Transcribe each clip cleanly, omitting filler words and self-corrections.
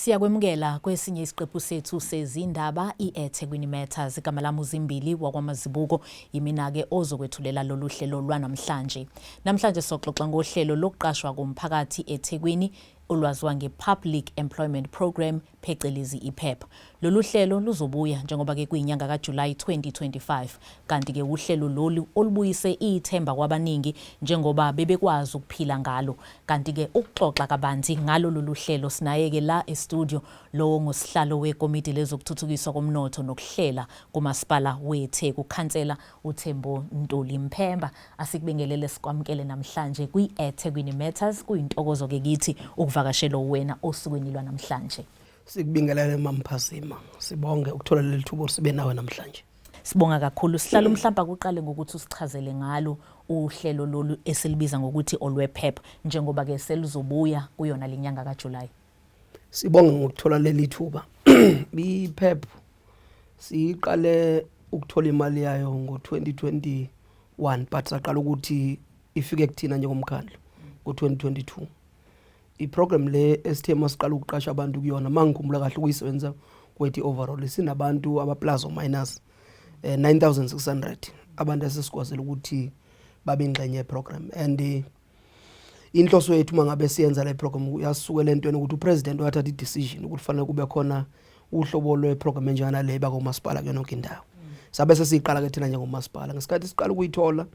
Siyakwemukela kwesinye isiqephu sethu sezindaba iEthekwini Matters. Igama lami uZimbili wakwaMazibuko, yimina-ke ozokwethulela lolu hlelo lwanamhlanje. Namhlanje soxoxa ngohlelo lokuqashwa komphakathi eThekwini olwaziwa nge-Public Employment Program phecelezi iPEP. Lolu hlelo luzobuya njengoba-ke kuyinyanga kaJulayi 2025, kanti-ke uhlelo lolu olubuyise ithemba kwabaningi njengoba bebekwazi ukuphila ngalo. Kanti-ke ukuxoxa kabanzi ngalo lolu hlelo sinaye-ke la estudio lowo ngosihlalo wekomiti lezokuthuthukiswa komnotho nokuhlela kumasipala weTheku, ukhansela uThembo Ntuli Mphemba. Asikubingelele sikwamukele namhlanje kwi-Ethekwini Matters. Kuyintokozo-ke kithi ukuvakashela wena osukwini lwanamhlanje. Sikubingelele Mamphazima, sibonge ukuthola leli thuba sibe nawe namhlanje. Sibonga kakhulu. Sihlalo mhlawumbe kuqale ngokuthi usichazele ngalo uhlelo lolu esilibiza ngokuthi olwePEP njengoba-ke selizobuya kuyona lenyanga kaJulayi. Sibonga ngokuthola leli thuba. iPEP siqale ukuthola imali yayo ngo-2021 but saqala ukuthi ifike kuthina njengomkhandlu ngo-2022. Iprogram le esithe masiqala ukuqasha abantu kuyona mangikhumbula kahle ukuyisebenza kwethi overall sinabantu aba plus or minus 9600 abantu esesikwazela ukuthi babe ingxenye yeprogram. And inhloso yethu mangabe siyenza le program uyasuke lentweni ukuthi upresident wathatha i-decision ukuthi fanele kube khona uhlobo lweprogram enjana le bakomasipala kuyona yonke indawo. Sabe sesiqala ke thina njengomasipala ngesikhathi siqala ukuyithola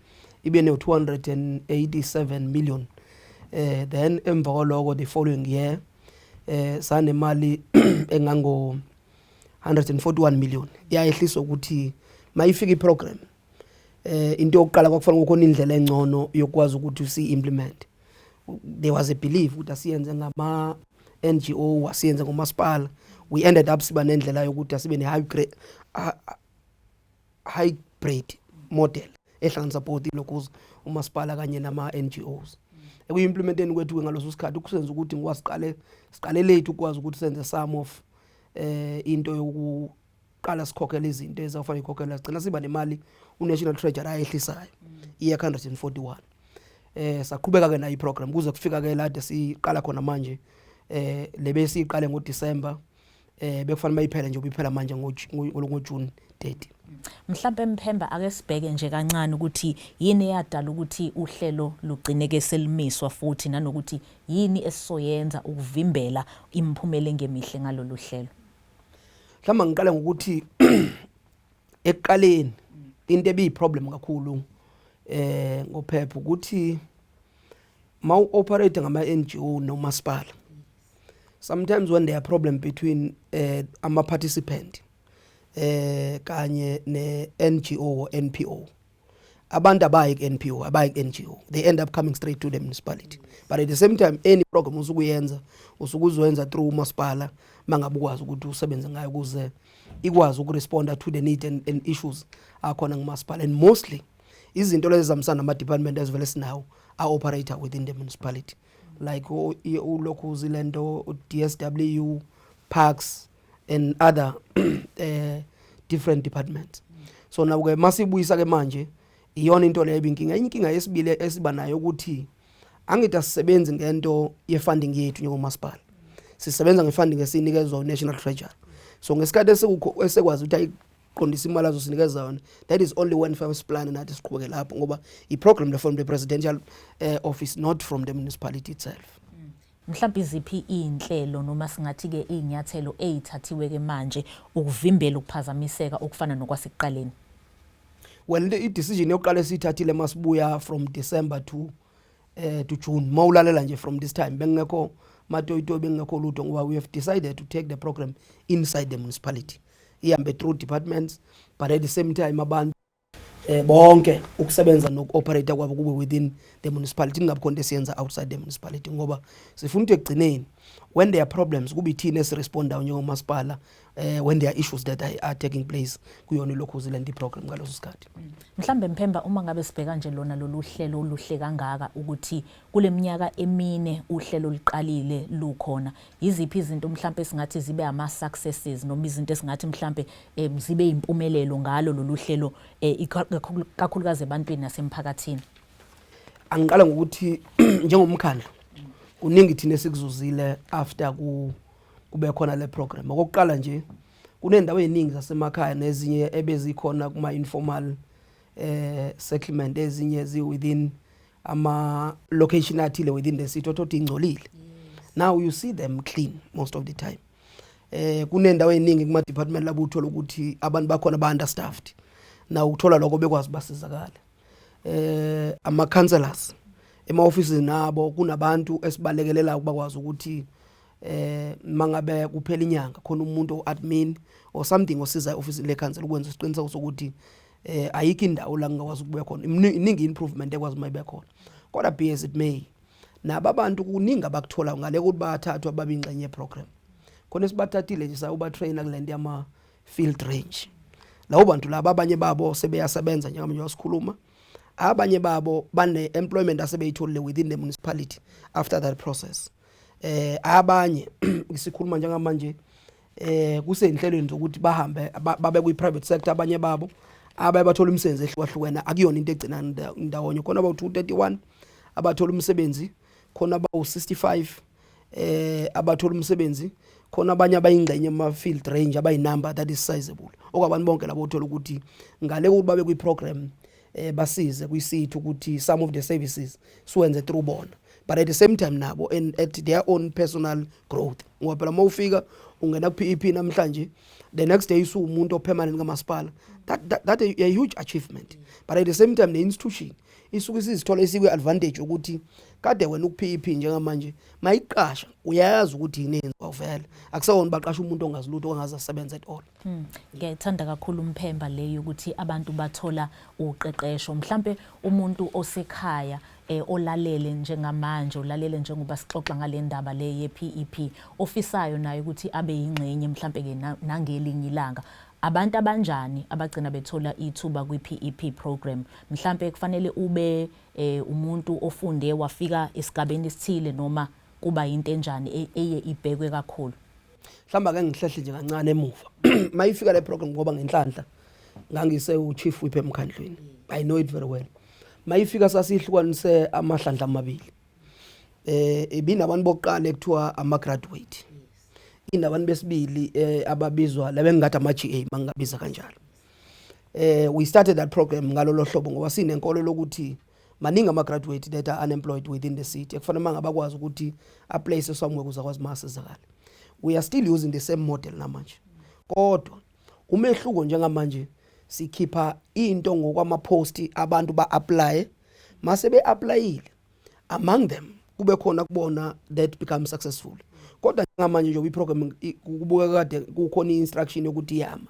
ibe ne 287 million. Then emva kwaloko the following year sanemali engango 141 million yayehliswa ukuthi mayifika iprogram into yokuqala kwakufanele ukukhona indlela engcono yokwazi ukuthi usi implement. There was a belief ukuthi asiyenze ngama NGO asiyenze ngomasipala. We ended up siba nendlela yokuthi asibe ne hybrid model ehlanganisa both lokuze umasipala kanye nama NGOs. Ekuyimplementeni kwethu ngaloso sikhathi ukusenza ukuthi siqale lethu ukwazi ukuthi senze some of into yokuqala sikhokhela izinto ezafanele ikhokhela sigcina siba nemali uNational Treasury ayehlisayo iya 141. Saqhubeka ke na iprogram kuze kufika ke lade siqala khona manje lebe siqale ngoDecember bekufanele mayiphele nje ubiphela manje ngoJune 30. Mhlawumbe Mphemba ake sibheke nje kancane ukuthi yini eyadala ukuthi uhlelo lugcineke selimiswa futhi nanokuthi yini esizoyenza ukuvimbela imiphumela engemihle ngalolu hlelo. Mhlawumbe ngiqale ngokuthi ekuqaleni into ebiyiproblem kakhulu ngoPEP ukuthi mawu operate ngama NGO nomasipala, sometimes when there are problem between ama participant kanye ne NGO or NPO, abantu abayi NPO abayi NGO, they end up coming straight to the municipality. But at the same time any program usukuyenza usukuzoyenza through umasipala mangabe ukwazi ukuthi usebenze ngayo ukuze ikwazi ukuresponda to the need and issues akhona ngumasipala. And mostly izinto lezi zamsana nama department as well as now are operator within the municipality, like ulokhu zilento DSW, parks and other different departments. So now ke masibuyisa ke manje iyona into leyo inkinga yesibili esiba nayo ukuthi angithi asisebenzi ngento ye-funding yethu njengomasipala, sisebenza nge-funding esinikezwa uNational Treasury. So ngesikhathi esekwazi ukuthi ayiqondisa imali azosinikeza yona, that is only when first plan nathi siqhubeke lapho ngoba i-program from the presidential office, not from the municipality itself. Mhlawumbe iziphi inhlelo noma singathi ke inyathelo ezithathiwe ke manje ukuvimbela ukuphazamiseka okufana nokwasekuqaleni? Well, i-decision yokuqala sithathile masibuya from December to June. Mawulalela nje from this time bengekho matoyito bengekho lutho ngoba we have decided to take the program inside the municipality. Ihambe through departments but at the same time abantu bonke ukusebenza nokuoperate kwabo kube within the municipality, ingabe konke siyenza outside the municipality ngoba sifuna ukuthi ekugcineni when there are problems kube ithina esiresponda njengomasipala when there are issues that are taking place kuyona lokho zilendi program ngaloso sikhathi. Mhlambe Mphemba uma ngabe sibheka nje lona lolu hlelo oluhle kangaka ukuthi kule minyaka emine uhlelo liqalile lukhona, yiziphi izinto mhlambe singathi zibe ama successes noma izinto esingathi mhlambe zibe impumelelo ngalo lolu hlelo kakhulukazi ebantwini nasemphakathini? Angiqala ngokuthi njengomkhandlu kuningi thina esikuzuzile after kube khona le program. Okokuqala nje kunendawo eziningi zasemakhaya nezinye ebezikhona kuma informal settlement, ezinye zi within ama location athile within the city othothi ingcolile. Now you see them clean most of the time. Kunendawo eziningi kuma department labo uthola ukuthi abantu bakhona ba understaffed. Now uthola lokho bekwazi basizakala. Ama counselors ema offices nabo kunabantu esibalekelela ukubakwazi ukuthi mangabe kuphela inyanga khona umuntu admin or something osiza office le council ukwenza isiqiniseko sokuthi ayikho indawo la ngakwazi ukubuya khona. Iningi improvement ekwazi mayibe khona. Kodwa be as it may, nabo abantu kuningi abakuthola ngale ukuthi bathathwa ababingxenye program. Khona sibathathile nje sayuba trainer kulento yama field range. Lawo bantu laba abanye babo sebeyasebenza njengamanje wasikhuluma. Abanye babo bane employment asebeyitholile within the municipality after that process. Abanye isikhuluma njengamanje kusenhlelweni zokuthi bahambe babe kwi private sector, abanye babo abaye bathola umsebenzi ehlukahlukene akuyona into egcina ndawonye. Khona about 231 abathola umsebenzi, khona about 65 abathola umsebenzi, khona abanye abayingxenye ama field range abayinumber that is sizable. Okwabantu bonke labo uthola ukuthi ngale ukuthi babe kwi program basize kwisithu ukuthi some of the services siwenze through bona, but at the same time nabo and at their own personal growth. Ngoba phela mawufika ungena ku PEP namhlanje, the next day isu umuntu opermanent kamasipala, that a huge achievement. But at the same time the institution isuke isizithola isikwe advantage ukuthi kade wena ku PEP njengamanje mayiqasha uyayazi ukuthi inenziwa vele, akusawona baqasha umuntu ongazilutho ongazasebenza at all. Ngiyithanda kakhulu umphemba leyo ukuthi abantu bathola uqeqesho. Mhlambe umuntu osekhaya olalele njengamanje, olalele njengoba sixoxa ngale ndaba le ye PEP, ofisayo naye ukuthi abe yingxenye mhlambe ke nangelinye ilanga, abantu abanjani abagcina bethola ithuba kwi PEP program? Mhlambe kufanele ube umuntu ofunde wafika esigabeni esithile noma kuba into enjani eye ibhekwe kakhulu? Mhlamba ke ngihlehle nje kancane emuva mayifika le program ngoba ngenhlanhla ngangise u chief whip emkhandlweni. I know it very well. Mayifika sasihlukanise amahlandla amabili. Ibinabantu bokuqala ekuthiwa ama graduate. Inabantu besibili ababizwa labengathi ama GA mangabiza kanjalo. We started that program ngalolo hlobo ngoba sinenkolo lokuthi maningi ama graduate that are unemployed within the city ekufanele mangabakwazi ukuthi a place somewhere kuzakwazi masizakala. We are still using the same model namanje. Kodwa umehluko njengamanje sikhipha into ngokwama post abantu ba apply, mase be applyile among them kube khona kubona that become successful. Kodwa njengamanje nje iprogram kubuka kade kukhona instruction yokuthi yama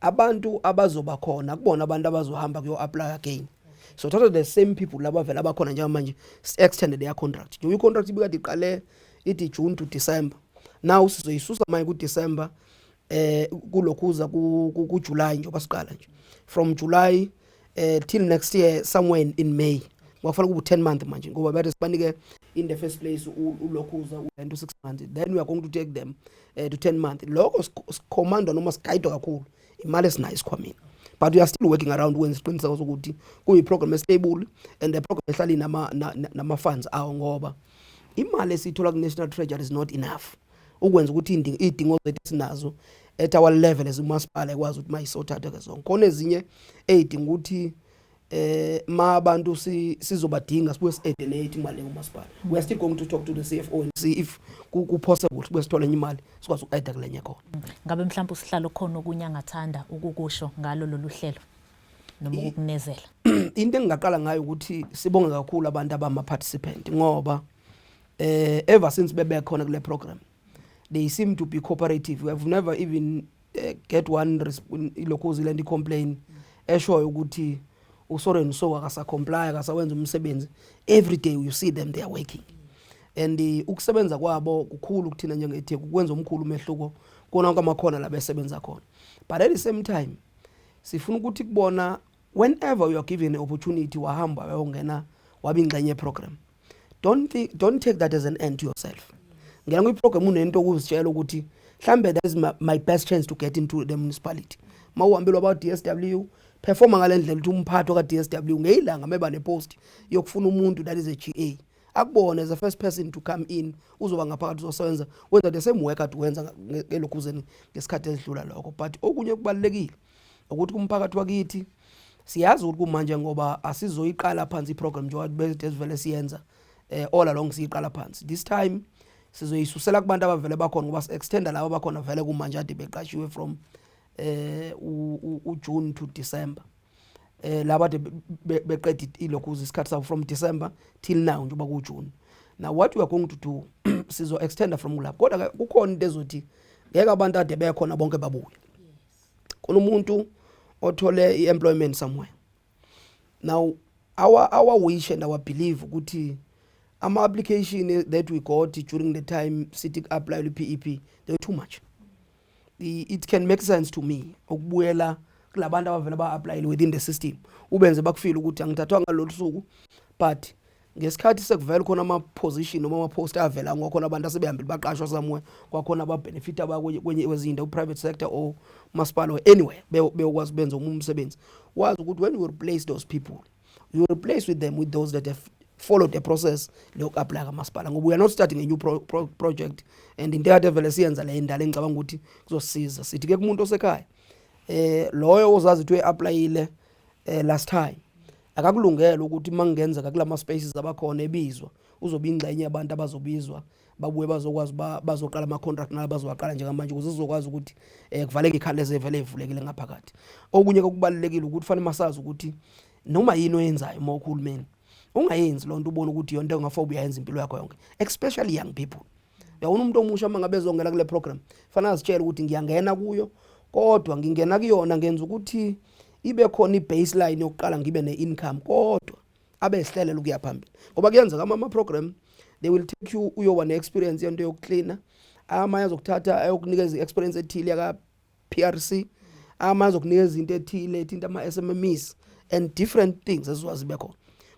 abantu abazoba khona kubona abantu abazohamba kuyo apply again. So total the same people laba vela abakhona njengamanje extended their contract. Nje contract ibikade iqale ithi June to December. Now sizoyisusa manje ku December kulokhuza ku July nje basiqala nje. From July till next year somewhere in May. Kwafanele kube 10 months manje ngoba bathi sibanike in the first place ulokhuza into 6 months. Then we are going to take them to 10 months. Lokho commando noma siguide kakhulu. Imali esinayo isikhwameni. But we are still working around when siqiniseka ukuthi kuyi program stable and the program ehlali nama funds awu ngoba imali esithola ku National Treasury is not enough ukwenza ukuthi idingo zethu sinazo at our level as umasipala ekwazi ukuthi mayisothatha ke zonke. Khona ezinye edinga ukuthi ma abantu sizobadinga sibuye si-adenate imali ngomasipala. We are still going to talk to the CFO and see if ku possible sibuye sithola enye imali sikwazi uku-aida kulenye khona. Ngabe mhlawumbe usihlalo khona okunyangathanda ukukusho ngalo lolu hlelo noma ukukunezela? Into engaqala ngayo ukuthi sibonge kakhulu abantu abama participant ngoba ever since bebe khona kule program they seem to be cooperative. We have never even get one ilokhuzi lendi complain eshoyo ukuthi usoreni so akasa comply akasawenza umsebenzi. Every day you see them they are working and ukusebenza kwabo kukhulu kuthina njengeTheku kwenza umkhulu umehluko kona kwamakhona la besebenza khona. But at the same time sifuna ukuthi kubona whenever you are given an opportunity wahamba wayongena wabingxenye program, don't take that as an end to yourself. Ngena kwiprogram unento ukuzitshela ukuthi mhlambe that is my best chance to get into the municipality. Mawuhambelwa about DSW performa ngalendlela ukuthi umphathi ka DSW ngeyilanga meba nepost yokufuna umuntu that is a GA akubone as a first person to come in uzoba ngaphakathi uzosebenza wenza the same work ade wenza ngelokhuzeni ngesikhathi esidlula lokho. But okunye kubalekile ukuthi kumphakathi wakithi siyazi ukuthi kumanje ngoba asizoyiqala phansi iprogram njengoba bese sivele siyenza all along siyiqala phansi. This time sizoyisusela kubantu abavele bakhona ngoba si-extenda labo bakhona vele kumanje ade beqashiwe from June to December. Laba ade beqedile ilokhuzi isikhathi sabo from December till now njengoba ku June. Now what we are going to do sizo extenda from lapho kodwa kukhona into ezothi ngeke abantu ade bekhona bonke babuye. Khona umuntu othole i-employment somewhere. Now our wish and our belief ukuthi ama application that we got during the time sitting apply PEP they were too much. It can make sense to me ukubuyela kulabantu abavela ba apply within the system ubenze bakufile ukuthi angithathwa ngalolu suku but ngesikhathi sekuvela khona ama position noma ama post avela ngokhona abantu asebehambile baqashwa somewhere kwakhona aba benefit abakwenye wezinto private sector or masipala or anywhere bekwazi benza umsebenzi wazi ukuthi when you replace those people you replace with them with those that have followed the process loku apply kamasipala ngoba we are not starting a new project and into ade vele siyenza le indala engicabanga ukuthi kuzosiza sithi ke kumuntu osekhaya loyo ozazi ukuthi uyapplyile last time akakulungela ukuthi mangenza kulama spaces abakhona ebizwa uzoba ingxenye yabantu abazobizwa babuye bazokwazi bazoqala ama contract nabo bazowaqala njengamanje ukuze uzokwazi ukuthi kuvaleke ikhaleze vele evulekile ngaphakathi. Okunye okubalekile ukuthi fanele masazi ukuthi noma yini oyenzayo uma uhulumeni ungayenzi lonto ubona ukuthi yonto engafobe uyayenza impilo yakho yonke especially young people. Uyabona umuntu omusha mangabe ezongena kule program fanele azitshele ukuthi ngiyangena kuyo kodwa ngingena kuyona ngenza ukuthi ibe khona ibaseline yokuqala ngibe ne-income kodwa abehlelela ukuya phambili ngoba kuyenzeka ama program they will take you uyoba ne-experience yento yokucleaner amanye azokuthatha ayokunikeza i-experience ethile yaka PRC amanye azokunikeza into ethile ethinta ama-SMMEs and different things eziwazi bekhona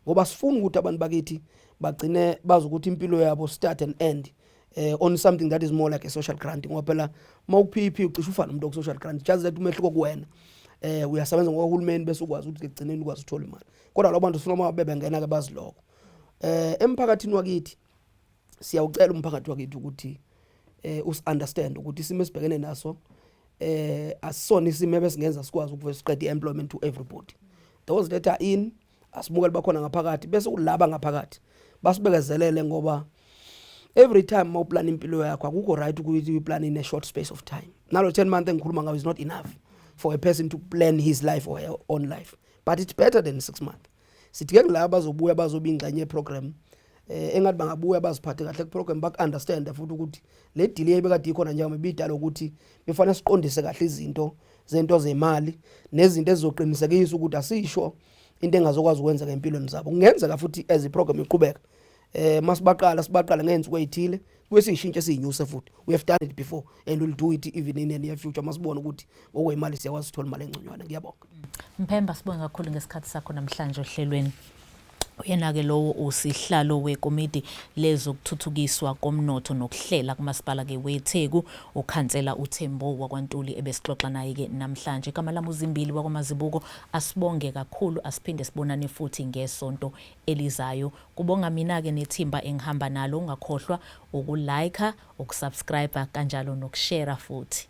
ngoba sifuna ukuthi abantu bakithi bagcine bazi ukuthi impilo yabo start and end on something that is more like a social grant ngoba phela mawuPP ucisha ufana umuntu oku-social grant just that umehluko kuwena uyasebenza ngohulumeni bese ukwazi ukuthi egcineni ukwazi uthola imali kodwa labo bantu sifuna bebe ngena ke baziloko emphakathini wakithi siyawucela umphakathi wakithi ukuthi us-understand ukuthi isimo esibhekene naso asisona isimo ebesingenza sikwazi ukuvela siqede employment to everybody. Those that are in asibukele bakhona ngaphakathi bese kulaba ngaphakathi basibekezelele ngoba every time mawuplan impilo yakho akukho right ukuthi uyiplan in a short space of time. Nalo 10 months engikhuluma ngawo is not enough for a person to plan his life or her own life, but it's better than 6 months. Sithi ke laba bazobuya bazoba ingxenye program engathi bangabuya baziphathe kahle ku program bak understand futhi ukuthi le delay bekade ikhona njengoba bidala ukuthi befanele siqondise kahle izinto zento zemali nezinto ezizoqinisekisa ukuthi asisho into engazokwazi ukwenza ngempilweni zabo. Kungenzeka futhi as iprogram iqhubeka masibaqala ngenzuku ezithile kwesishintshe siyinyuse futhi we have done it before and we'll do it even in the near future masibona ukuthi okwemali siyakwazi uthola imali engconywana. Ngiyabonga Mphemba, sibonga kakhulu ngesikhathi sakho namhlanje ohlelweni. Uyena ke lowo usihlalo wekomiti lezokuthuthukiswa komnotho nokuhlela kumasipala ke weTheku ukhansela uThembo wakwaNtuli ebesixoxa naye ke namhlanje. Igama lami uZimbili wakwaMazibuko. Asibonge kakhulu, asiphinde sibonane futhi ngesonto elizayo. Kubonga mina ke nethimba engihamba nalo, ungakhohlwa ukulike, ukusubscribe kanjalo nokushare futhi.